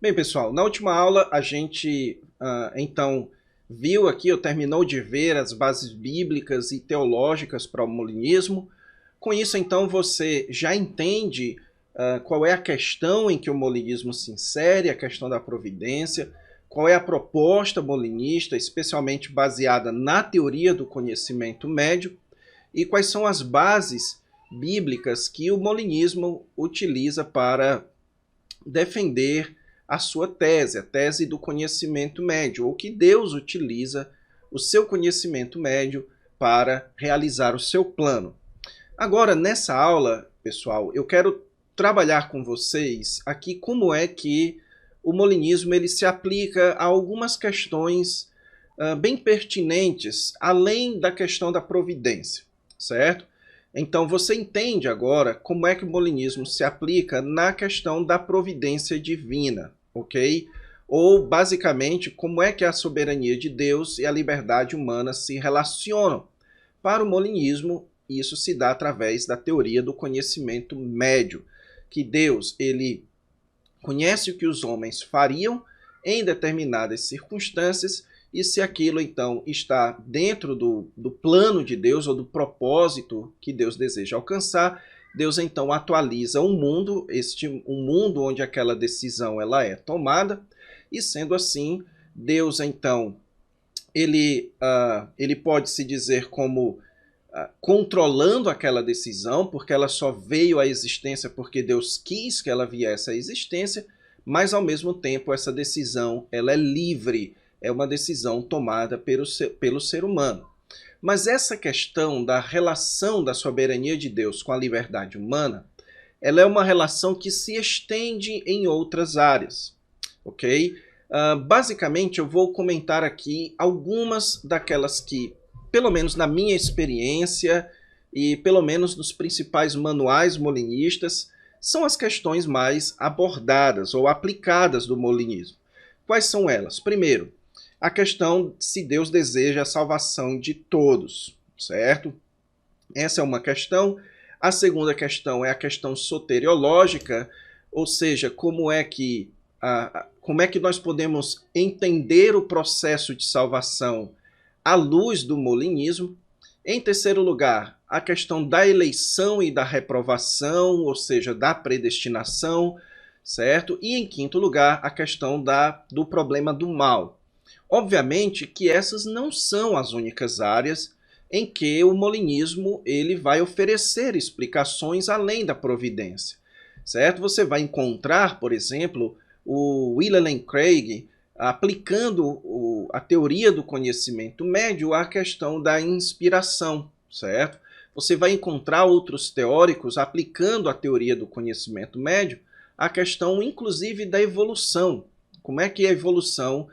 Bem, pessoal, na última aula a gente então viu aqui, ou terminou de ver as bases bíblicas e teológicas para o molinismo. Com isso, então, você já entende qual é a questão em que o molinismo se insere, a questão da providência, qual é a proposta molinista, especialmente baseada na teoria do conhecimento médio, e quais são as bases bíblicas que o molinismo utiliza para defender a sua tese, a tese do conhecimento médio, ou que Deus utiliza o seu conhecimento médio para realizar o seu plano. Agora, nessa aula, pessoal, eu quero trabalhar com vocês aqui como é que o molinismo ele se aplica a algumas questões bem pertinentes, além da questão da providência, certo? Então você entende agora como é que o molinismo se aplica na questão da providência divina, ok? Ou basicamente como é que a soberania de Deus e a liberdade humana se relacionam. Para o molinismo, isso se dá através da teoria do conhecimento médio, que Deus ele conhece o que os homens fariam em determinadas circunstâncias e se aquilo então está dentro do plano de Deus ou do propósito que Deus deseja alcançar, Deus então atualiza um mundo, um mundo onde aquela decisão ela é tomada, e sendo assim, Deus então ele pode se dizer como controlando aquela decisão, porque ela só veio à existência porque Deus quis que ela viesse à existência, mas ao mesmo tempo essa decisão ela é livre, é uma decisão tomada pelo ser humano. Mas essa questão da relação da soberania de Deus com a liberdade humana, ela é uma relação que se estende em outras áreas, ok? Basicamente, eu vou comentar aqui algumas daquelas que, pelo menos na minha experiência e pelo menos nos principais manuais molinistas, são as questões mais abordadas ou aplicadas do molinismo. Quais são elas? Primeiro, a questão se Deus deseja a salvação de todos, certo? Essa é uma questão. A segunda questão é a questão soteriológica, ou seja, como é que nós podemos entender o processo de salvação à luz do molinismo. Em terceiro lugar, a questão da eleição e da reprovação, ou seja, da predestinação, certo? E em quinto lugar, a questão do problema do mal. Obviamente que essas não são as únicas áreas em que o molinismo ele vai oferecer explicações além da providência, certo? Você vai encontrar, por exemplo, o William Lane Craig aplicando a teoria do conhecimento médio à questão da inspiração, certo? Você vai encontrar outros teóricos aplicando a teoria do conhecimento médio à questão, inclusive, da evolução. Como é que a evolução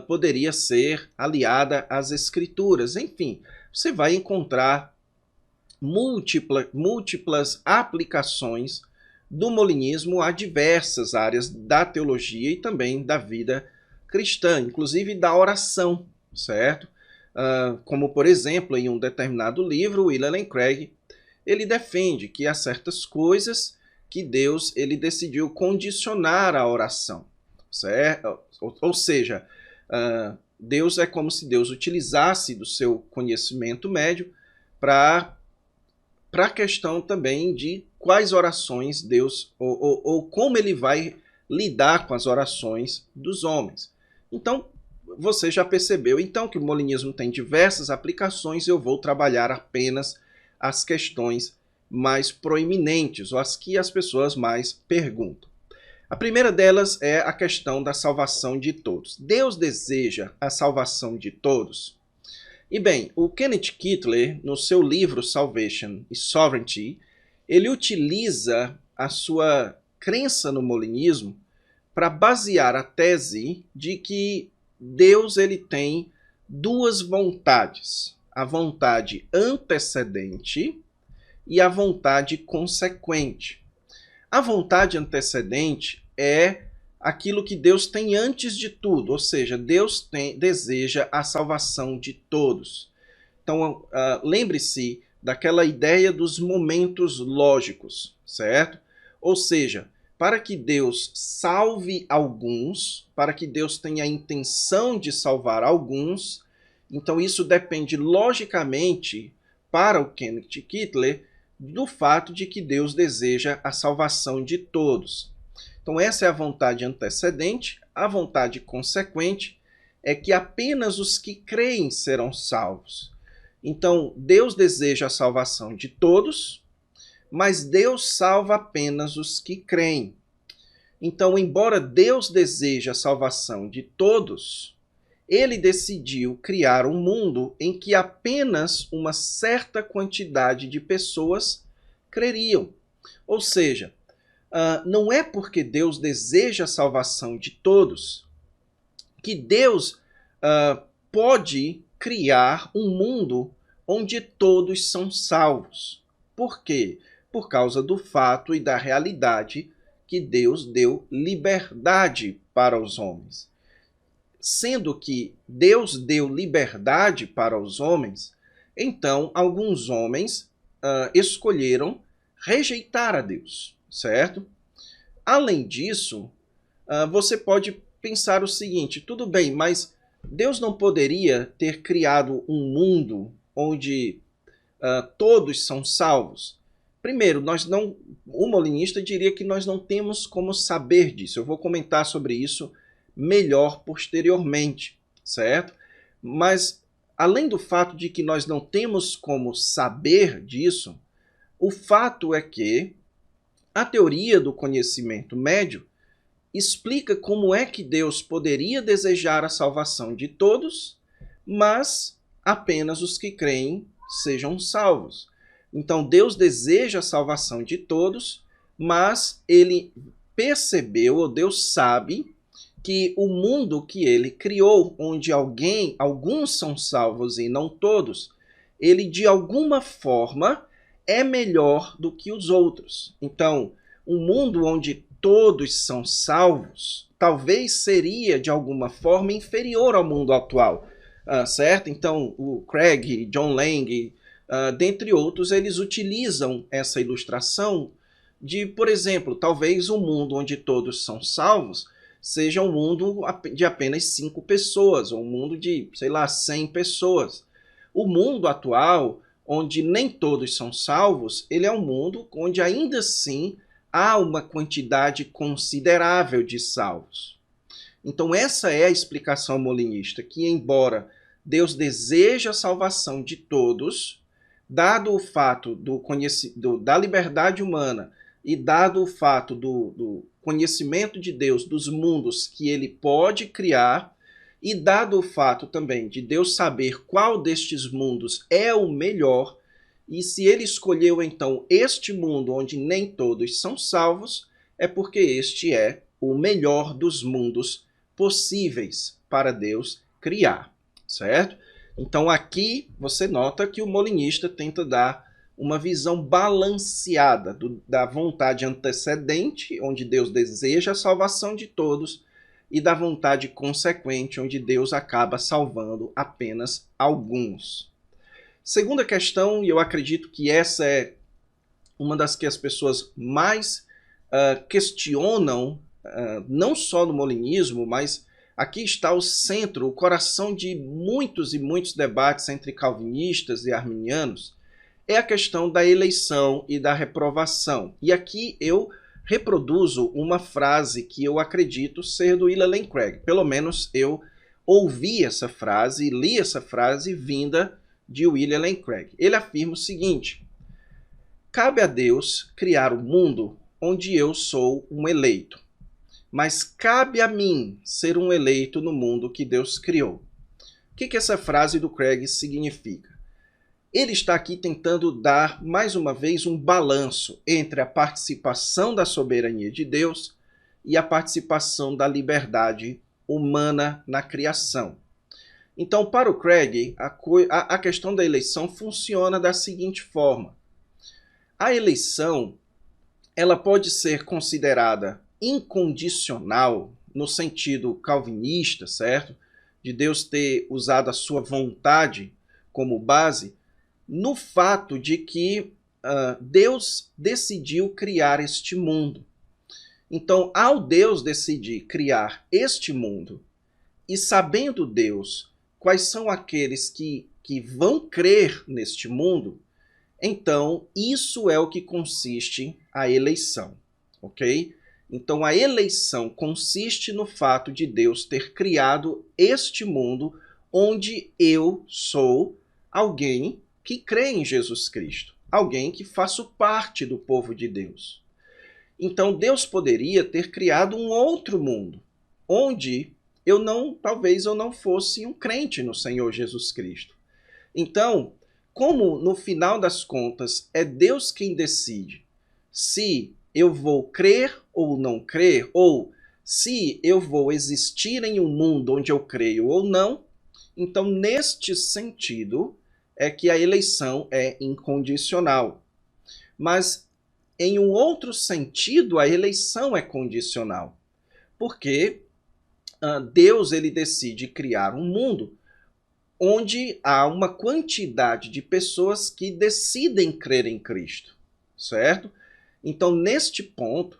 poderia ser aliada às escrituras? Enfim, você vai encontrar múltiplas aplicações do molinismo a diversas áreas da teologia e também da vida cristã, inclusive da oração, certo? Como, por exemplo, em um determinado livro, William Lane Craig, ele defende que há certas coisas que Deus ele decidiu condicionar à oração, certo? Ou seja, Deus é como se Deus utilizasse do seu conhecimento médio para a questão também de quais orações Deus, ou como ele vai lidar com as orações dos homens. Então, você já percebeu então que o molinismo tem diversas aplicações. Eu vou trabalhar apenas as questões mais proeminentes, ou as que as pessoas mais perguntam. A primeira delas é a questão da salvação de todos. Deus deseja a salvação de todos? E bem, o Kenneth Kittler, no seu livro Salvation e Sovereignty, ele utiliza a sua crença no molinismo para basear a tese de que Deus ele tem duas vontades, a vontade antecedente e a vontade consequente. A vontade antecedente é aquilo que Deus tem antes de tudo, ou seja, Deus deseja a salvação de todos. Então, lembre-se daquela ideia dos momentos lógicos, certo? Ou seja, para que Deus salve alguns, para que Deus tenha a intenção de salvar alguns, então isso depende logicamente, para o Kenneth Kittler, do fato de que Deus deseja a salvação de todos. Então essa é a vontade antecedente. A vontade consequente é que apenas os que creem serão salvos. Então Deus deseja a salvação de todos, mas Deus salva apenas os que creem. Então, embora Deus deseje a salvação de todos, ele decidiu criar um mundo em que apenas uma certa quantidade de pessoas creriam. Ou seja, não é porque Deus deseja a salvação de todos que Deus pode criar um mundo onde todos são salvos. Por quê? Por causa do fato e da realidade que Deus deu liberdade para os homens. Sendo que Deus deu liberdade para os homens, então alguns homens escolheram rejeitar a Deus, certo? Além disso, você pode pensar o seguinte: tudo bem, mas Deus não poderia ter criado um mundo onde todos são salvos? Primeiro, o molinista diria que nós não temos como saber disso. Eu vou comentar sobre isso melhor posteriormente, certo? Mas, além do fato de que nós não temos como saber disso, o fato é que a teoria do conhecimento médio explica como é que Deus poderia desejar a salvação de todos, mas apenas os que creem sejam salvos. Então Deus deseja a salvação de todos, mas ele percebeu, ou Deus sabe, que o mundo que ele criou, onde alguns são salvos e não todos, ele de alguma forma é melhor do que os outros. Então, um mundo onde todos são salvos, talvez seria de alguma forma inferior ao mundo atual, certo? Então, o Craig, John Lang, dentre outros, eles utilizam essa ilustração de, por exemplo, talvez um mundo onde todos são salvos seja um mundo de apenas 5 pessoas, ou um mundo de, 100 pessoas. O mundo atual, onde nem todos são salvos, ele é um mundo onde ainda assim há uma quantidade considerável de salvos. Então essa é a explicação molinista, que embora Deus deseja a salvação de todos, dado o fato da liberdade humana e dado o fato do conhecimento de Deus dos mundos que ele pode criar, e dado o fato também de Deus saber qual destes mundos é o melhor, e se ele escolheu então este mundo onde nem todos são salvos, é porque este é o melhor dos mundos possíveis para Deus criar, certo? Então aqui você nota que o molinista tenta dar uma visão balanceada da vontade antecedente, onde Deus deseja a salvação de todos, e da vontade consequente, onde Deus acaba salvando apenas alguns. Segunda questão, e eu acredito que essa é uma das que as pessoas mais questionam, não só no molinismo, mas aqui está o centro, o coração de muitos e muitos debates entre calvinistas e arminianos, é a questão da eleição e da reprovação. E aqui eu reproduzo uma frase que eu acredito ser do William Lane Craig. Pelo menos eu ouvi essa frase e li essa frase vinda de William Lane Craig. Ele afirma o seguinte: cabe a Deus criar um mundo onde eu sou um eleito, mas cabe a mim ser um eleito no mundo que Deus criou. O que essa frase do Craig significa? Ele está aqui tentando dar, mais uma vez, um balanço entre a participação da soberania de Deus e a participação da liberdade humana na criação. Então, para o Craig, a questão da eleição funciona da seguinte forma. A eleição, ela pode ser considerada incondicional, no sentido calvinista, certo? De Deus ter usado a sua vontade como base, no fato de que Deus decidiu criar este mundo. Então, ao Deus decidir criar este mundo, e sabendo Deus quais são aqueles que vão crer neste mundo, então isso é o que consiste a eleição, ok? Então a eleição consiste no fato de Deus ter criado este mundo onde eu sou alguém que crê em Jesus Cristo, alguém que faço parte do povo de Deus. Então Deus poderia ter criado um outro mundo, onde talvez eu não fosse um crente no Senhor Jesus Cristo. Então, como no final das contas é Deus quem decide se eu vou crer ou não crer, ou se eu vou existir em um mundo onde eu creio ou não, então neste sentido é que a eleição é incondicional. Mas em um outro sentido, a eleição é condicional. Porque Deus ele decide criar um mundo onde há uma quantidade de pessoas que decidem crer em Cristo, certo? Então, neste ponto,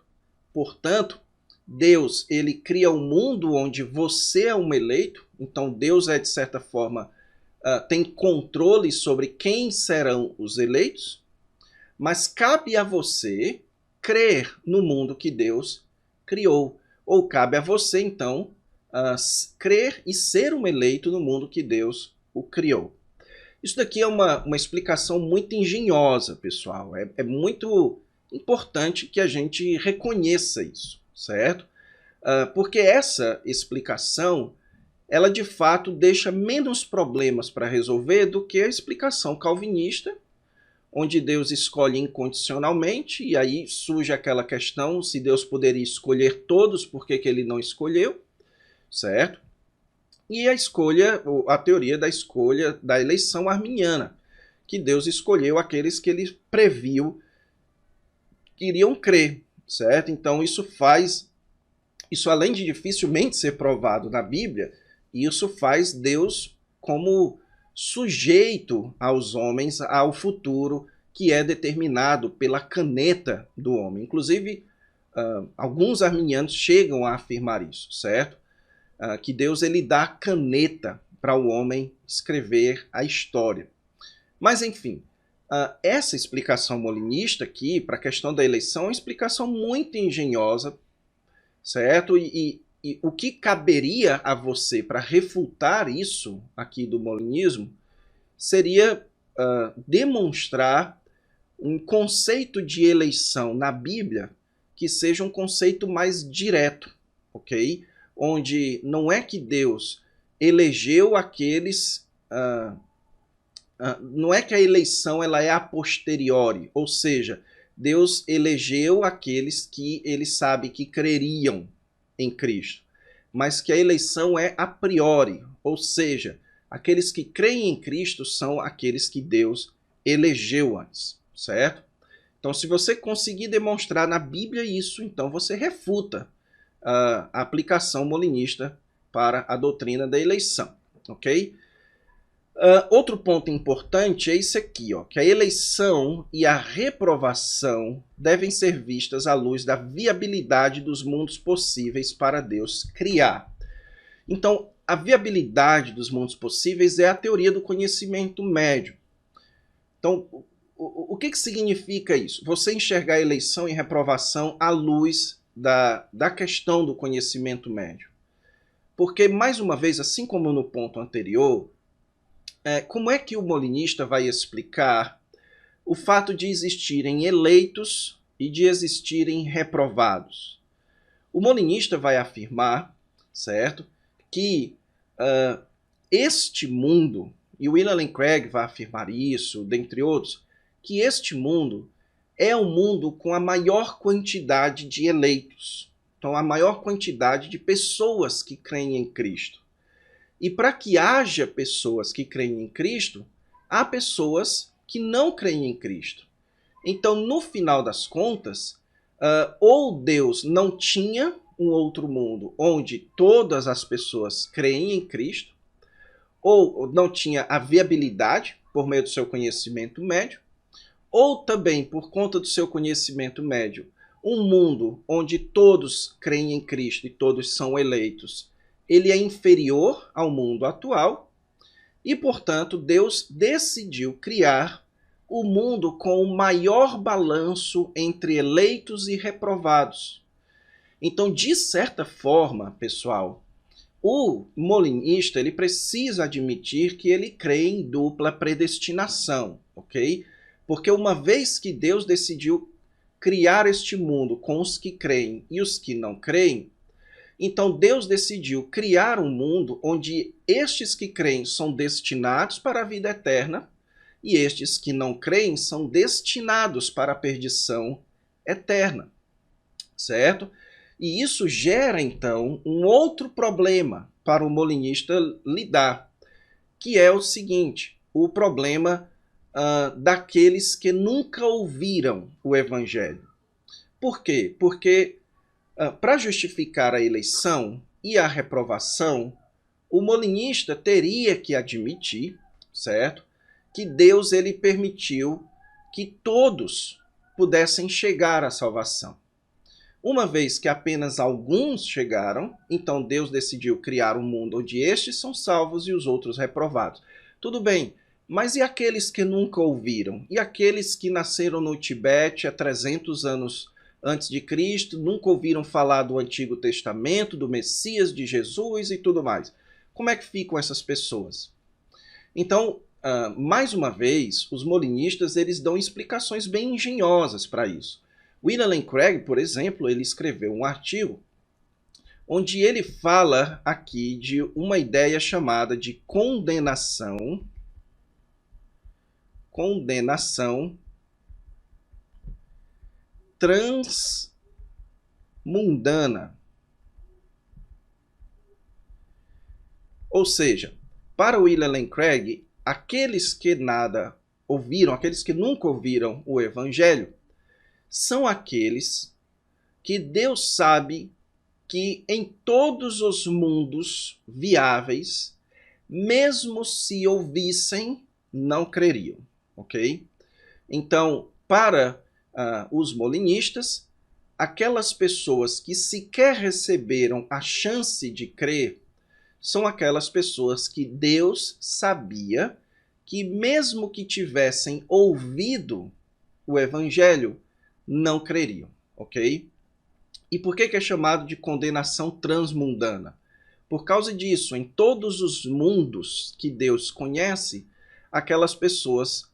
portanto, Deus ele cria um mundo onde você é um eleito, então Deus é, de certa forma, tem controle sobre quem serão os eleitos, mas cabe a você crer no mundo que Deus criou, ou cabe a você, então, crer e ser um eleito no mundo que Deus o criou. Isso daqui é uma explicação muito engenhosa, pessoal. É muito importante que a gente reconheça isso, certo? Porque essa explicação, ela de fato deixa menos problemas para resolver do que a explicação calvinista, onde Deus escolhe incondicionalmente, e aí surge aquela questão se Deus poderia escolher todos, por que ele não escolheu? Certo? E a teoria da escolha da eleição arminiana, que Deus escolheu aqueles que ele previu que iriam crer, certo? Então isso além de dificilmente ser provado na Bíblia, isso faz Deus como sujeito aos homens, ao futuro que é determinado pela caneta do homem. Inclusive, alguns arminianos chegam a afirmar isso, certo? Que Deus ele dá caneta para o homem escrever a história. Mas, enfim, essa explicação molinista aqui, para a questão da eleição, é uma explicação muito engenhosa, certo? E o que caberia a você para refutar isso aqui do molinismo seria demonstrar um conceito de eleição na Bíblia que seja um conceito mais direto, ok? Onde não é que Deus elegeu aqueles... não é que a eleição ela é a posteriori, ou seja, Deus elegeu aqueles que ele sabe que creriam em Cristo, mas que a eleição é a priori, ou seja, aqueles que creem em Cristo são aqueles que Deus elegeu antes, certo? Então, se você conseguir demonstrar na Bíblia isso, então você refuta a aplicação molinista para a doutrina da eleição, ok? Outro ponto importante é isso aqui, ó, que a eleição e a reprovação devem ser vistas à luz da viabilidade dos mundos possíveis para Deus criar. Então, a viabilidade dos mundos possíveis é a teoria do conhecimento médio. Então, o que significa isso? Você enxergar a eleição e reprovação à luz da questão do conhecimento médio. Porque, mais uma vez, assim como no ponto anterior, como é que o molinista vai explicar o fato de existirem eleitos e de existirem reprovados? O molinista vai afirmar, certo, que este mundo, e o William Lane Craig vai afirmar isso, dentre outros, que este mundo é um mundo com a maior quantidade de eleitos. Então, a maior quantidade de pessoas que creem em Cristo. E para que haja pessoas que creem em Cristo, há pessoas que não creem em Cristo. Então, no final das contas, ou Deus não tinha um outro mundo onde todas as pessoas creem em Cristo, ou não tinha a viabilidade por meio do seu conhecimento médio, ou também por conta do seu conhecimento médio, um mundo onde todos creem em Cristo e todos são eleitos, ele é inferior ao mundo atual e, portanto, Deus decidiu criar o mundo com o maior balanço entre eleitos e reprovados. Então, de certa forma, pessoal, o molinista ele precisa admitir que ele crê em dupla predestinação, ok? Porque uma vez que Deus decidiu criar este mundo com os que creem e os que não creem, então Deus decidiu criar um mundo onde estes que creem são destinados para a vida eterna e estes que não creem são destinados para a perdição eterna, certo? E isso gera, então, um outro problema para o molinista lidar, que é o seguinte, o problema daqueles que nunca ouviram o Evangelho. Por quê? Porque para justificar a eleição e a reprovação, o molinista teria que admitir, certo, que Deus ele permitiu que todos pudessem chegar à salvação. Uma vez que apenas alguns chegaram, então Deus decidiu criar um mundo onde estes são salvos e os outros reprovados. Tudo bem, mas e aqueles que nunca ouviram? E aqueles que nasceram no Tibete há 300 anos antes de Cristo, nunca ouviram falar do Antigo Testamento, do Messias, de Jesus e tudo mais? Como é que ficam essas pessoas? Então, mais uma vez, os molinistas eles dão explicações bem engenhosas para isso. William Lane Craig, por exemplo, ele escreveu um artigo onde ele fala aqui de uma ideia chamada de condenação transmundana. Ou seja, para William Lane Craig, aqueles que nada ouviram, aqueles que nunca ouviram o Evangelho, são aqueles que Deus sabe que em todos os mundos viáveis, mesmo se ouvissem, não creriam, ok? Então, para os molinistas, aquelas pessoas que sequer receberam a chance de crer são aquelas pessoas que Deus sabia que mesmo que tivessem ouvido o Evangelho, não creriam, ok? E por que é chamado de condenação transmundana? Por causa disso, em todos os mundos que Deus conhece, aquelas pessoas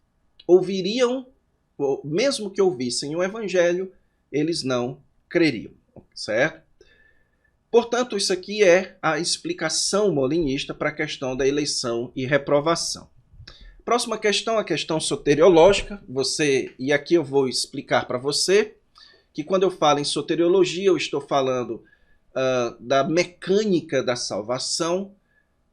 ouviriam, mesmo que ouvissem o Evangelho, eles não creriam, certo? Portanto, isso aqui é a explicação molinista para a questão da eleição e reprovação. Próxima questão, a questão soteriológica. E aqui eu vou explicar para você que quando eu falo em soteriologia, eu estou falando da mecânica da salvação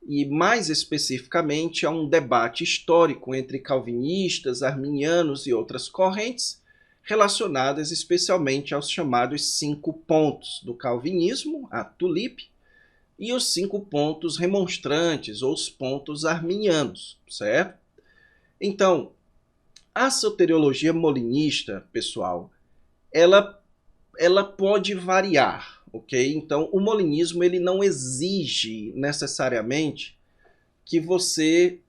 e, mais especificamente, há um debate histórico entre calvinistas, arminianos e outras correntes relacionadas especialmente aos chamados 5 pontos do calvinismo, a tulipe, e os 5 pontos remonstrantes, ou os pontos arminianos, certo? Então, a soteriologia molinista, pessoal, ela pode variar, ok? Então, o molinismo ele não exige necessariamente que você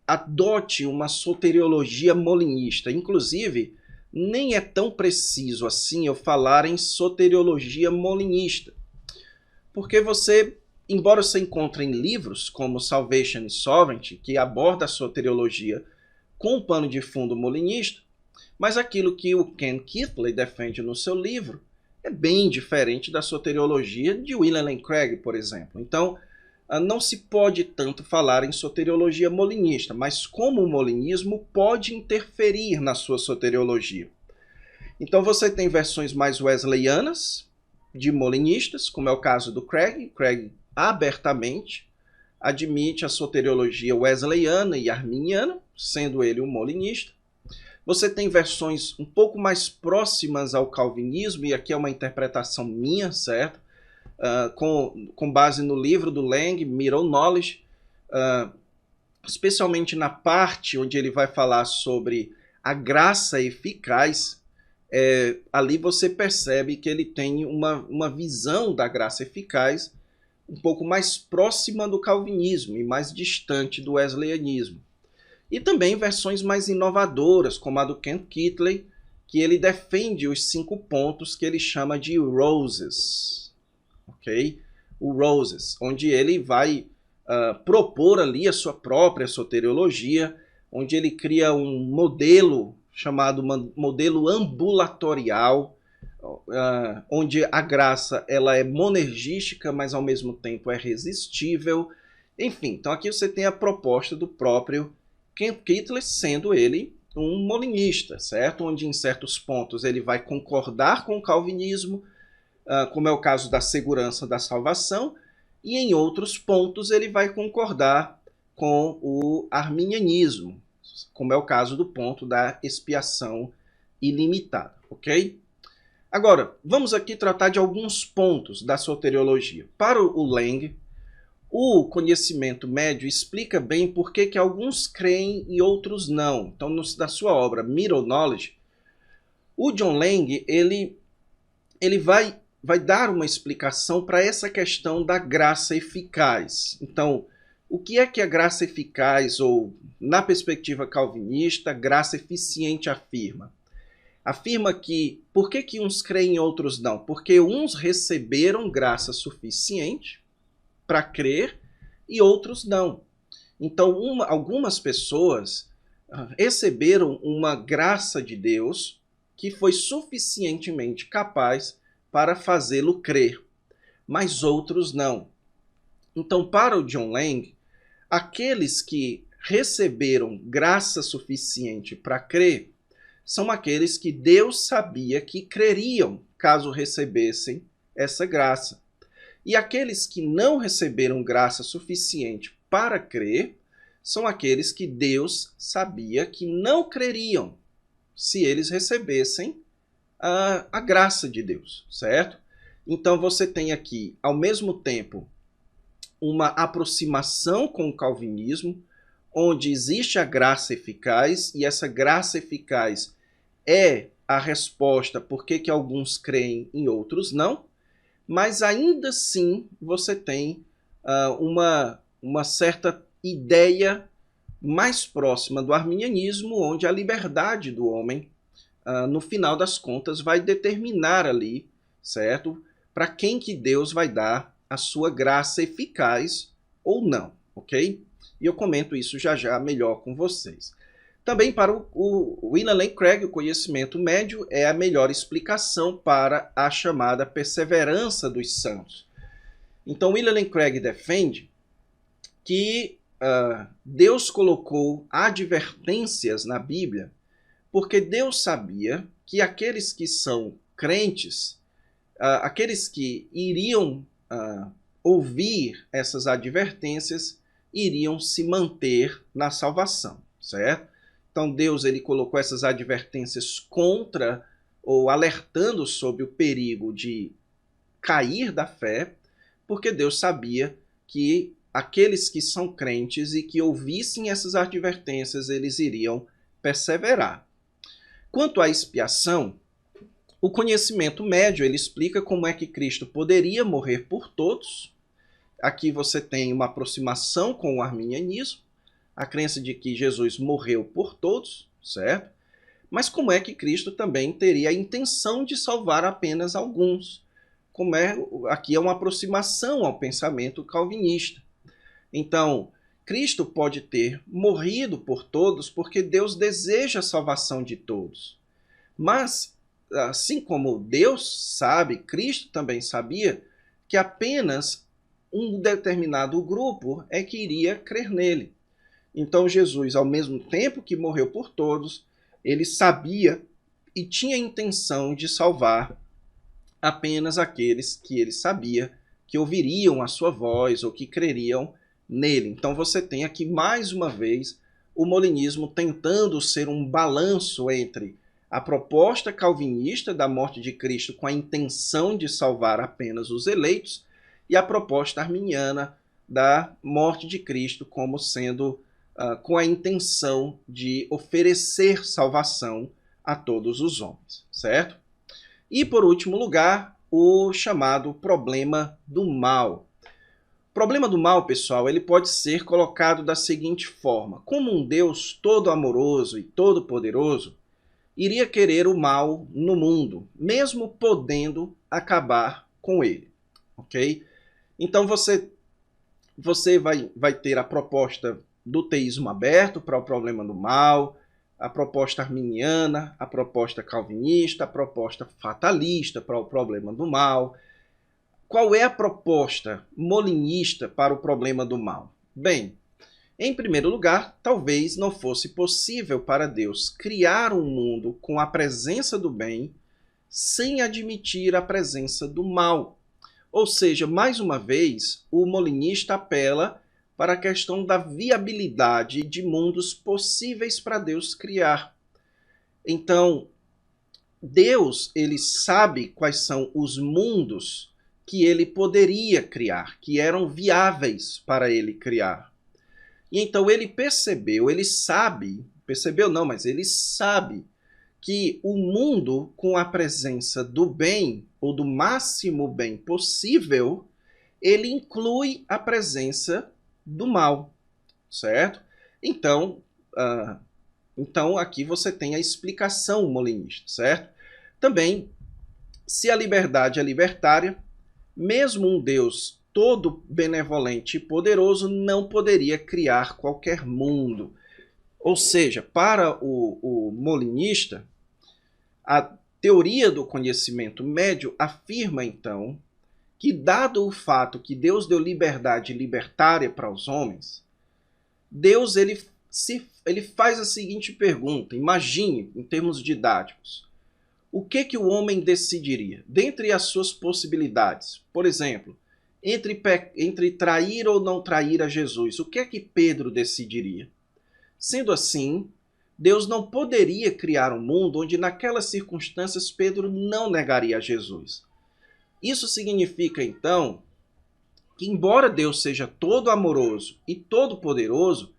adote uma soteriologia molinista. Inclusive, nem é tão preciso assim eu falar em soteriologia molinista. Porque embora você encontre em livros como Salvation is Sovereignty, que aborda a soteriologia com um pano de fundo molinista, mas aquilo que o Ken Keathley defende no seu livro é bem diferente da soteriologia de William Lane Craig, por exemplo. Então, não se pode tanto falar em soteriologia molinista, mas como o molinismo pode interferir na sua soteriologia. Então você tem versões mais wesleyanas de molinistas, como é o caso do Craig. Craig abertamente admite a soteriologia wesleyana e arminiana, sendo ele um molinista. Você tem versões um pouco mais próximas ao calvinismo, e aqui é uma interpretação minha, certo? Com base no livro do Lang, Middle Knowledge, especialmente na parte onde ele vai falar sobre a graça eficaz, ali você percebe que ele tem uma visão da graça eficaz um pouco mais próxima do calvinismo e mais distante do wesleyanismo. E também versões mais inovadoras, como a do Kent Kitley, que ele defende os 5 pontos que ele chama de roses, ok? O roses, onde ele vai propor ali a sua própria soteriologia, onde ele cria um modelo chamado modelo ambulatorial, onde a graça ela é monergística, mas ao mesmo tempo é resistível. Enfim, então aqui você tem a proposta do próprio Kent Kitley, sendo ele um molinista, certo? Onde em certos pontos ele vai concordar com o calvinismo, como é o caso da segurança da salvação, e em outros pontos ele vai concordar com o arminianismo, como é o caso do ponto da expiação ilimitada, ok? Agora, vamos aqui tratar de alguns pontos da soteriologia. Para o Lang, o conhecimento médio explica bem por que alguns creem e outros não. Então, na sua obra Middle Knowledge, o John Lang ele vai dar uma explicação para essa questão da graça eficaz. Então, o que é que a graça eficaz, ou, na perspectiva calvinista, graça eficiente afirma? Afirma que, por que uns creem e outros não? Porque uns receberam graça suficiente para crer e outros não. Então, algumas pessoas receberam uma graça de Deus que foi suficientemente capaz para fazê-lo crer, mas outros não. Então, para o John Lang, aqueles que receberam graça suficiente para crer são aqueles que Deus sabia que creriam caso recebessem essa graça. E aqueles que não receberam graça suficiente para crer são aqueles que Deus sabia que não creriam se eles recebessem a graça de Deus, certo? Então você tem aqui, ao mesmo tempo, uma aproximação com o calvinismo, onde existe a graça eficaz, e essa graça eficaz é a resposta por que alguns creem e outros não, mas ainda assim você tem uma certa ideia mais próxima do arminianismo, onde a liberdade do homem, no final das contas, vai determinar ali, certo? Para quem que Deus vai dar a sua graça eficaz ou não, ok? E eu comento isso já já melhor com vocês. Também para o William Lane Craig, o conhecimento médio é a melhor explicação para a chamada perseverança dos santos. Então, William Lane Craig defende que Deus colocou advertências na Bíblia porque Deus sabia que aqueles que são crentes, aqueles que iriam ouvir essas advertências, iriam se manter na salvação, certo? Então Deus ele colocou essas advertências contra ou alertando sobre o perigo de cair da fé, porque Deus sabia que aqueles que são crentes e que ouvissem essas advertências, eles iriam perseverar. Quanto à expiação, o conhecimento médio ele explica como é que Cristo poderia morrer por todos. Aqui você tem uma aproximação com o arminianismo, a crença de que Jesus morreu por todos, certo? Mas como é que Cristo também teria a intenção de salvar apenas alguns? Aqui é uma aproximação ao pensamento calvinista. Então, Cristo pode ter morrido por todos porque Deus deseja a salvação de todos. Mas, assim como Deus sabe, Cristo também sabia que apenas um determinado grupo é que iria crer nele. Então Jesus, ao mesmo tempo que morreu por todos, ele sabia e tinha a intenção de salvar apenas aqueles que ele sabia que ouviriam a sua voz ou que creriam nele. Então você tem aqui mais uma vez o molinismo tentando ser um balanço entre a proposta calvinista da morte de Cristo com a intenção de salvar apenas os eleitos e a proposta arminiana da morte de Cristo como sendo com a intenção de oferecer salvação a todos os homens, certo? E por último lugar, o chamado problema do mal. O problema do mal, pessoal, ele pode ser colocado da seguinte forma: como um Deus todo amoroso e todo poderoso iria querer o mal no mundo, mesmo podendo acabar com ele, ok? Então você vai ter a proposta do teísmo aberto para o problema do mal, a proposta arminiana, a proposta calvinista, a proposta fatalista para o problema do mal. Qual é a proposta molinista para o problema do mal? Bem, em primeiro lugar, talvez não fosse possível para Deus criar um mundo com a presença do bem sem admitir a presença do mal. Ou seja, mais uma vez, o molinista apela para a questão da viabilidade de mundos possíveis para Deus criar. Então, Deus, ele sabe quais são os mundos que ele poderia criar, que eram viáveis para ele criar. E então ele percebeu, ele sabe, percebeu não, mas ele sabe que o mundo com a presença do bem, ou do máximo bem possível, ele inclui a presença do mal, certo? Então, aqui você tem a explicação molinista, certo? Também, se a liberdade é libertária, mesmo um Deus todo benevolente e poderoso não poderia criar qualquer mundo. Ou seja, para o molinista, a teoria do conhecimento médio afirma, então, que dado o fato que Deus deu liberdade libertária para os homens, Deus ele faz a seguinte pergunta, imagine, em termos didáticos, o que o homem decidiria? Dentre as suas possibilidades, por exemplo, entre trair ou não trair a Jesus, o que é que Pedro decidiria? Sendo assim, Deus não poderia criar um mundo onde naquelas circunstâncias Pedro não negaria a Jesus. Isso significa, então, que embora Deus seja todo amoroso e todo poderoso,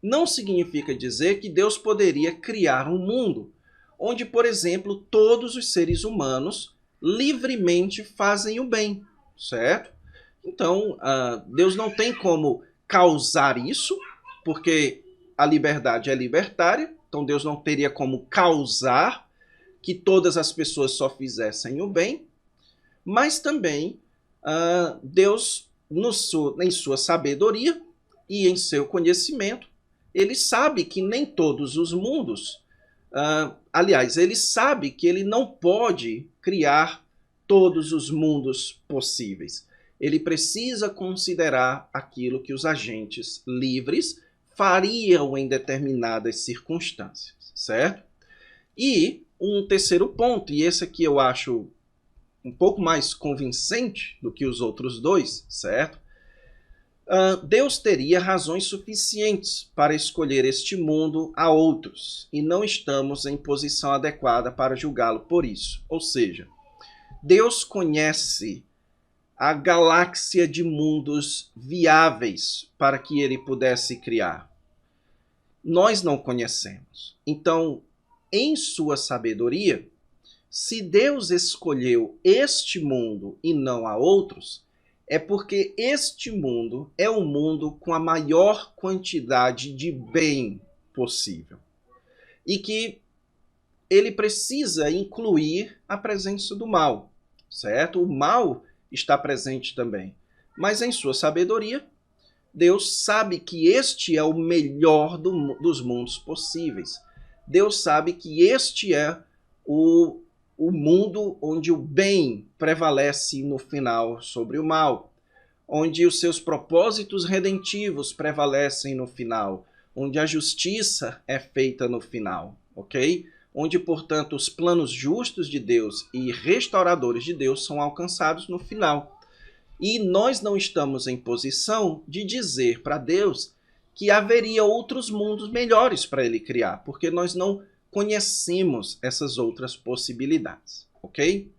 não significa dizer que Deus poderia criar um mundo onde, por exemplo, todos os seres humanos livremente fazem o bem, certo? Então, Deus não tem como causar isso, porque a liberdade é libertária, então Deus não teria como causar que todas as pessoas só fizessem o bem, mas também Deus, em sua sabedoria e em seu conhecimento, ele sabe que nem todos os mundos, aliás, ele sabe que ele não pode criar todos os mundos possíveis. Ele precisa considerar aquilo que os agentes livres fariam em determinadas circunstâncias, certo? E um terceiro ponto, e esse aqui eu acho um pouco mais convincente do que os outros dois, certo? Deus teria razões suficientes para escolher este mundo a outros, e não estamos em posição adequada para julgá-lo por isso. Ou seja, Deus conhece a galáxia de mundos viáveis para que ele pudesse criar. Nós não conhecemos. Então, em sua sabedoria, se Deus escolheu este mundo e não a outros, é porque este mundo é o mundo com a maior quantidade de bem possível. E que ele precisa incluir a presença do mal, certo? O mal está presente também. Mas em sua sabedoria, Deus sabe que este é o melhor dos mundos possíveis. Deus sabe que este é o mundo onde o bem prevalece no final sobre o mal, onde os seus propósitos redentivos prevalecem no final, onde a justiça é feita no final, ok? Onde, portanto, os planos justos de Deus e restauradores de Deus são alcançados no final. E nós não estamos em posição de dizer para Deus que haveria outros mundos melhores para ele criar, porque nós não conhecemos essas outras possibilidades, ok?